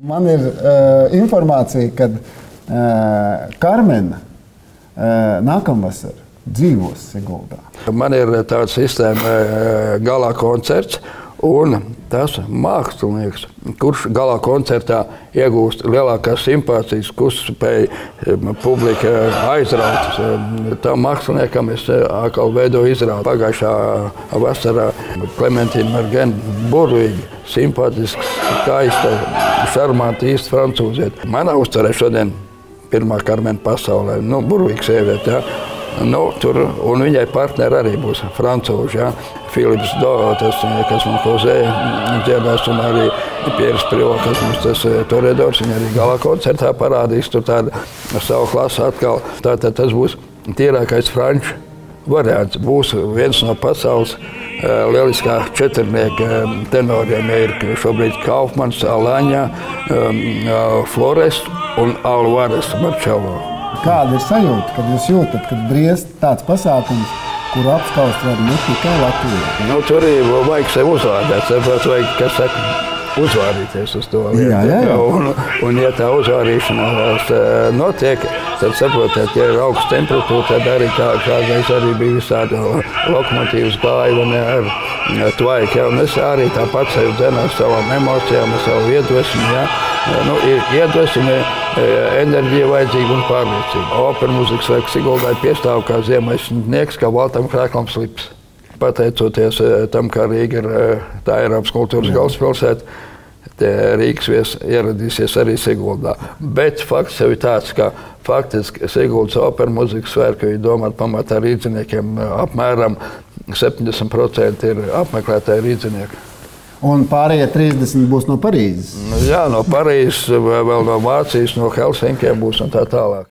Man ir informācija, ka Karmena nākamvasar dzīvos Siguldā. Man ir tāda sistēma galā koncerts, un tas mākslinieks, kurš galā koncertā iegūst lielākās simpātijas, kurš spēj publika aizraut. Tam māksliniekam es atkal veidoju izrādi. Pagājušā vasarā Klementīna Mergena burvīgi, simpātiski, skaista, šarmanta, īsta francūzieta. Manā uztverē šodien pirmā Karmena pasaulē, burvīga sieviete. Ja? Tur, un viņai partneri arī būs francūži. Ja? Filips Do, kas man kozēja dziedās, un arī Pieris Privo, kas mums tas toredors, viņa arī galā koncertā parādīs tur tādu savu klasu atkal. Tātad tas būs tīrākais franču variants. Būs viens no pasaules lieliskā četrnieka tenoriem. Ir šobrīd Kaufmans, Alaņa, Flores un Alvarez Marčelo. Kāda ir sajūta, kad jūs jūtat, kad briest tāds pasākums, kuru apskaust var ne tikai Latvijā? Tur vajag sev uzvārdēt, vajag, kas saka, uzvārīties uz to lietu. Jā. Un ja tā uzvārīšanās notiek, tad saprotiet, ja ir augsts temperatūra, tad arī kādreiz arī bija visādi lokomotīvas gāja ar tvaiku. Un es arī tāpat sevi dzenu ar savām emocijām, ar savu iedvesmu. Ja? Iedvesmi, enerģija vajadzīga un pārliecība. Opera mūzikas vajag Siguldai piestāv kā ziemassnieks, kā Valtam Krēklam slips. Pateicoties tam, kā Rīga ir tā Eiropas kultūras galvaspilsēta, Rīgas viesi ieradīsies arī Siguldā. Bet fakts jau ir tāds, ka faktiski Siguldas opera mūzikas svētki ir domāti pamatā rīdziniekiem. Apmēram 70% ir apmeklētāji rīdzinieki. Un pārējie 30 būs no Parīzes? Jā, no Parīzes, vēl no Vācijas, no Helsinkiem būs un tā tālāk.